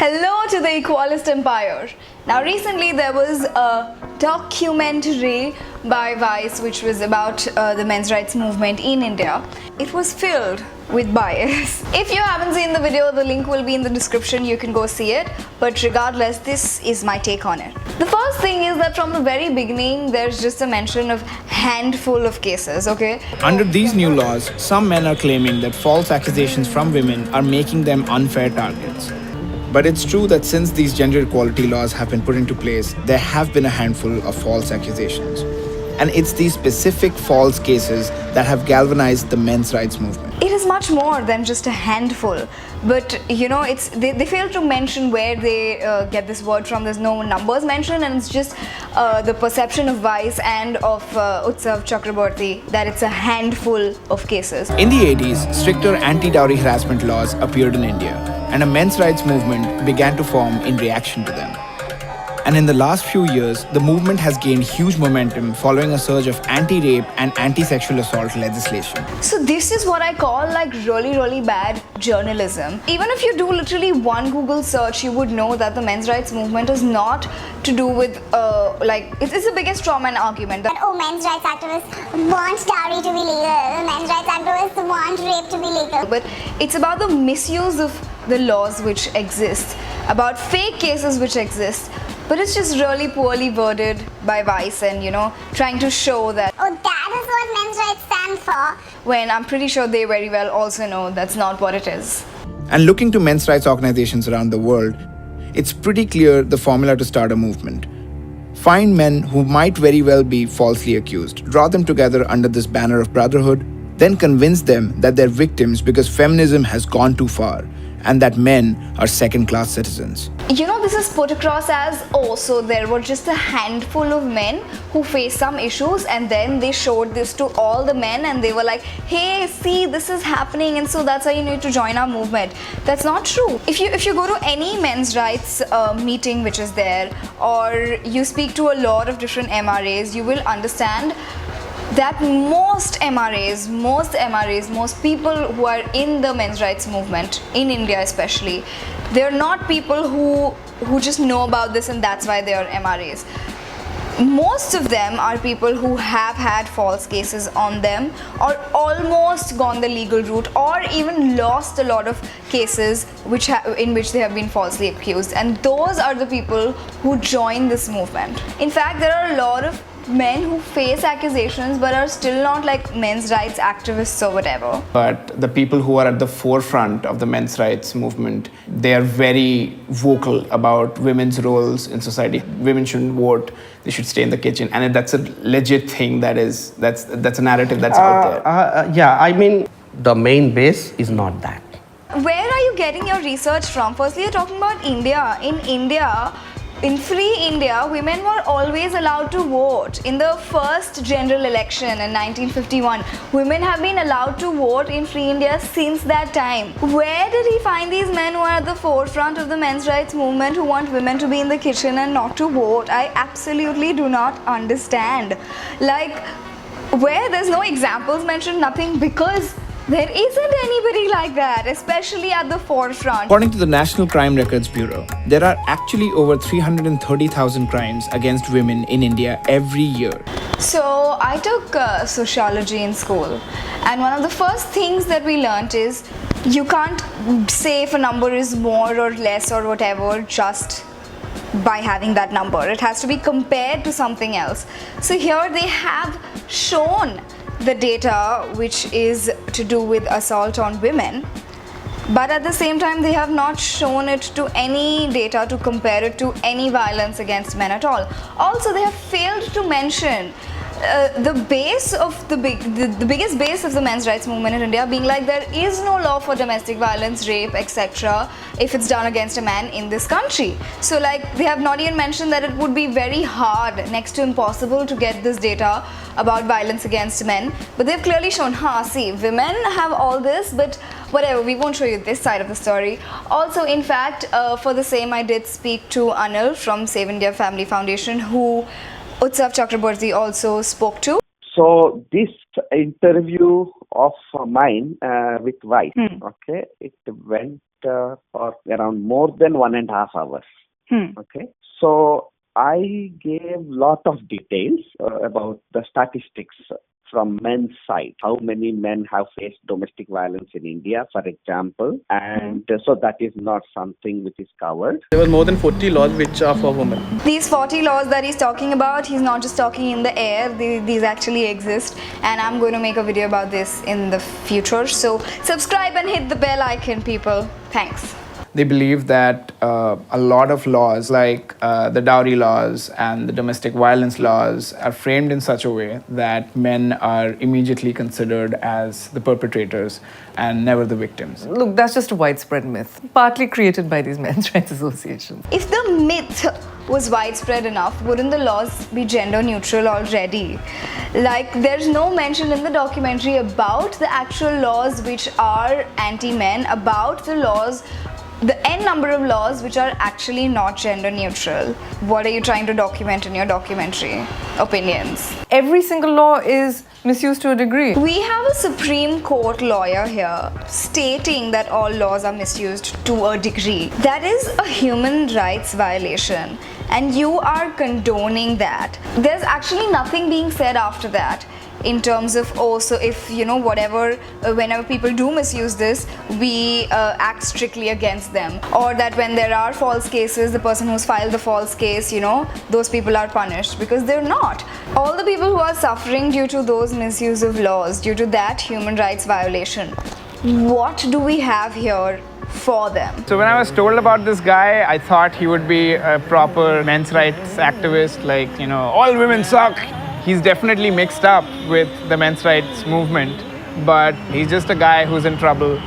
Hello to the Equalist Empire. Now recently there was a documentary by Vice which was about the men's rights movement in India. It was filled with bias. If you haven't seen the video, the link will be in the description, you can go see it. But regardless, this is my take on it. The first thing is that from the very beginning there's just a mention of handful of cases, okay? Under these new laws, some men are claiming that false accusations from women are making them unfair targets. But it's true that since these gender equality laws have been put into place, there have been a handful of false accusations. And it's these specific false cases that have galvanized the men's rights movement. It is much more than just a handful, but you know, they fail to mention where they get this word from. There's no numbers mentioned, and it's just the perception of Vice and of Utsav Chakraborty that it's a handful of cases. In the 80s, stricter anti-dowry harassment laws appeared in India, and a men's rights movement began to form in reaction to them. And in the last few years, the movement has gained huge momentum following a surge of anti-rape and anti-sexual assault legislation. So this is what I call like really bad journalism. Even if you do literally one Google search, you would know that the men's rights movement is not to do with it's the biggest straw man argument that men's rights activists want dowry to be legal, men's rights activists want rape to be legal. But it's about the misuse of the laws which exist, about fake cases which exist. But it's just really poorly worded by Vice and, you know, trying to show that that is what men's rights stand for. When I'm pretty sure they very well also know that's not what it is. And looking to men's rights organizations around the world, it's pretty clear the formula to start a movement. Find men who might very well be falsely accused, draw them together under this banner of brotherhood, then convince them that they're victims because feminism has gone too far, and that men are second-class citizens. You know, this is put across as, oh, so there were just a handful of men who faced some issues, and then they showed this to all the men and they were like, hey, see, this is happening, and so that's why you need to join our movement. That's not true. If you go to any men's rights meeting which is there, or you speak to a lot of different MRAs, you will understand that most MRAs, most people who are in the men's rights movement, in India especially, they're not people who just know about this and that's why they are MRAs. Most of them are people who have had false cases on them, or almost gone the legal route, or even lost a lot of cases in which they have been falsely accused. And those are the people who join this movement. In fact, there are a lot of men who face accusations but are still not like men's rights activists or whatever. But the people who are at the forefront of the men's rights movement, they are very vocal about women's roles in society. Women shouldn't vote, they should stay in the kitchen, and that's a legit thing. That's a narrative that's out there. Yeah, I mean, the main base is not that. Where are you getting your research from? Firstly, you're talking about India. In free India, women were always allowed to vote. In the first general election in 1951, women have been allowed to vote in free India since that time. Where did he find these men who are at the forefront of the men's rights movement, who want women to be in the kitchen and not to vote? I absolutely do not understand. Like, where there's no examples mentioned, nothing, because there isn't anybody like that, especially at the forefront. According to the National Crime Records Bureau, there are actually over 330,000 crimes against women in India every year. So I took sociology in school, and one of the first things that we learnt is you can't say if a number is more or less or whatever just by having that number. It has to be compared to something else. So here they have shown the data which is to do with assault on women, but at the same time they have not shown it to any data to compare it to any violence against men at all. Also, they have failed to mention the biggest base of the men's rights movement in India being like there is no law for domestic violence, rape, etc. if it's done against a man in this country. So like they have not even mentioned that it would be very hard, next to impossible, to get this data about violence against men. But they've clearly shown, see, women have all this, but whatever, we won't show you this side of the story. Also, in fact, for the same, I did speak to Anil from Save India Family Foundation, who Utsav Chakraborty also spoke to. So this interview of mine with Vice, okay, it went for around more than 1.5 hours. Okay, so I gave lot of details about the statistics from men's side, how many men have faced domestic violence in India, for example, and so that is not something which is covered. There were more than 40 laws which are for women. These 40 laws that he's talking about, he's not just talking in the air, these actually exist, and I'm going to make a video about this in the future. So subscribe and hit the bell icon, people. Thanks. They believe that a lot of laws like the dowry laws and the domestic violence laws are framed in such a way that men are immediately considered as the perpetrators and never the victims. Look, that's just a widespread myth, partly created by these men's rights associations. If the myth was widespread enough, wouldn't the laws be gender neutral already? Like, there's no mention in the documentary about the actual laws which are anti-men, about the laws, the n number of laws which are actually not gender neutral. What are you trying to document in your documentary? Opinions. Every single law is misused to a degree. We have a Supreme Court lawyer here stating that all laws are misused to a degree. That is a human rights violation, and you are condoning that. There's actually nothing being said after that in terms of, oh, so if, you know, whatever, whenever people do misuse this, we act strictly against them, or that when there are false cases, the person who's filed the false case, you know, those people are punished, because they're not. All the people who are suffering due to those misuse of laws, due to that human rights violation, what do we have here for them? So when I was told about this guy, I thought he would be a proper men's rights activist, like, you know, all women suck. He's definitely mixed up with the men's rights movement, but he's just a guy who's in trouble,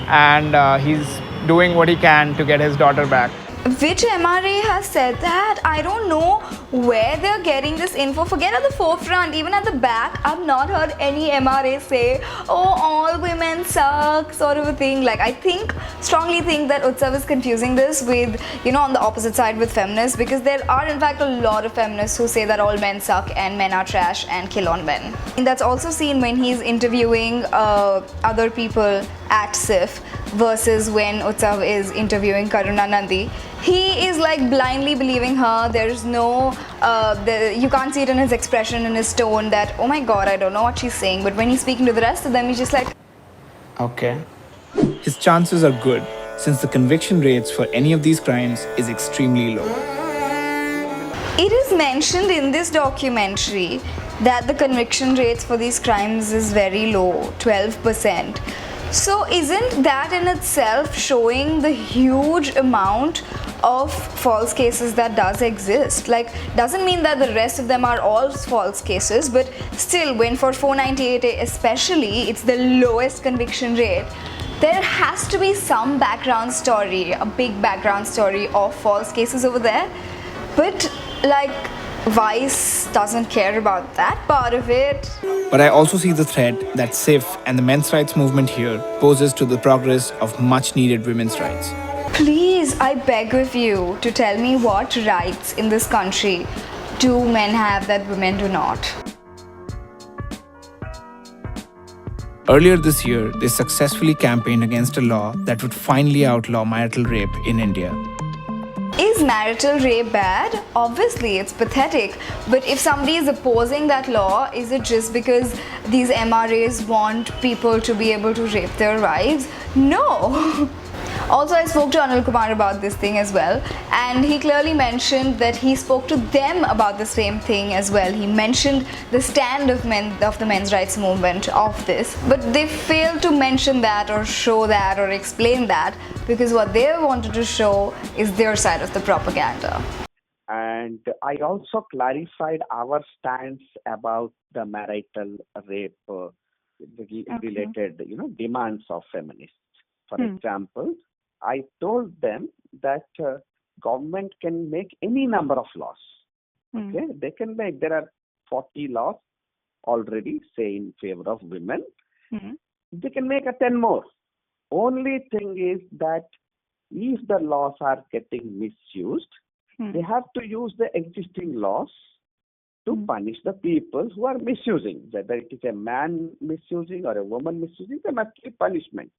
and he's doing what he can to get his daughter back. Which MRA has said that? I don't know where they're getting this info. Forget at the forefront, even at the back, I've not heard any MRA say, oh, all women suck, sort of a thing. Like, I strongly think that Utsav is confusing this with, you know, on the opposite side with feminists, because there are in fact a lot of feminists who say that all men suck and men are trash and kill on men. And that's also seen when he's interviewing other people at SIFF versus when Utsav is interviewing Karuna Nundy. He is like blindly believing her. There's no, you can't see it in his expression, in his tone, that, oh my god, I don't know what she's saying. But when he's speaking to the rest of them, he's just like, Okay. His chances are good, since the conviction rates for any of these crimes is extremely low. it is mentioned in this documentary that the conviction rates for these crimes is very low, 12%. So isn't that in itself showing the huge amount of false cases that does exist? Like, doesn't mean that the rest of them are all false cases, but still, when for 498A especially, it's the lowest conviction rate, there has to be some background story, a big background story of false cases over there. But like, Vice doesn't care about that part of it. But I also see the threat that SIFF and the men's rights movement here poses to the progress of much needed women's rights. Please, I beg of you to tell me what rights in this country do men have that women do not. Earlier this year, they successfully campaigned against a law that would finally outlaw marital rape in India. Is marital rape bad? Obviously, it's pathetic. But if somebody is opposing that law, is it just because these MRAs want people to be able to rape their wives? No. Also, I spoke to Anil Kumar about this thing as well, and he clearly mentioned that he spoke to them about the same thing as well. He mentioned the stand of the men's rights movement of this, but they failed to mention that or show that or explain that, because what they wanted to show is their side of the propaganda. And I also clarified our stance about the marital rape related, demands of feminists. For example, I told them that government can make any number of laws. Okay, they can make. There are 40 laws already, say, in favor of women. They can make 10 more. Only thing is that if the laws are getting misused, they have to use the existing laws to punish the people who are misusing. Whether it is a man misusing or a woman misusing, there must be punishment.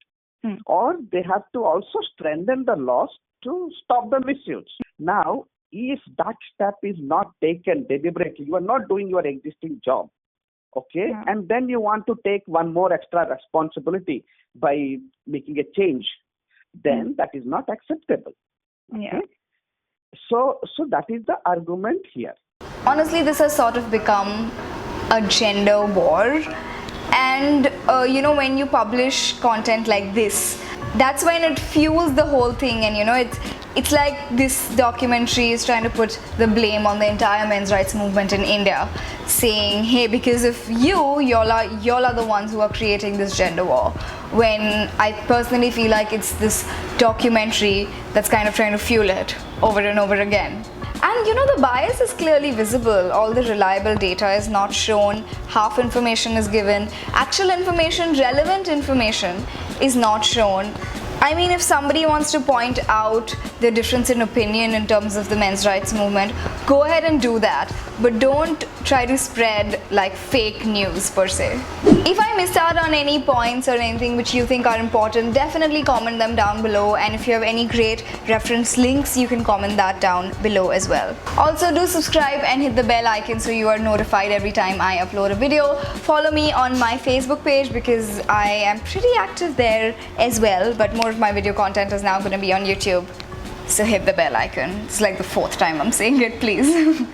or they have to also strengthen the laws to stop the misuse. Now, if that step is not taken deliberately, you are not doing your existing job, okay, and then you want to take one more extra responsibility by making a change, then that is not acceptable. Yeah. So that is the argument here. Honestly, this has sort of become a gender war, and when you publish content like this, that's when it fuels the whole thing, and it's like this documentary is trying to put the blame on the entire men's rights movement in India, saying, hey, because of y'all are the ones who are creating this gender war, when I personally feel like it's this documentary that's kind of trying to fuel it over and over again. And the bias is clearly visible. All the reliable data is not shown, half information is given, actual information, relevant information is not shown. I mean, if somebody wants to point out the difference in opinion in terms of the men's rights movement, go ahead and do that, but don't try to spread like fake news per se. If I missed out on any points or anything which you think are important, definitely comment them down below, and if you have any great reference links, you can comment that down below as well. Also, do subscribe and hit the bell icon so you are notified every time I upload a video. Follow me on my Facebook page because I am pretty active there as well, but more of my video content is now going to be on YouTube. So hit the bell icon. It's like the 4th time I'm saying it, please.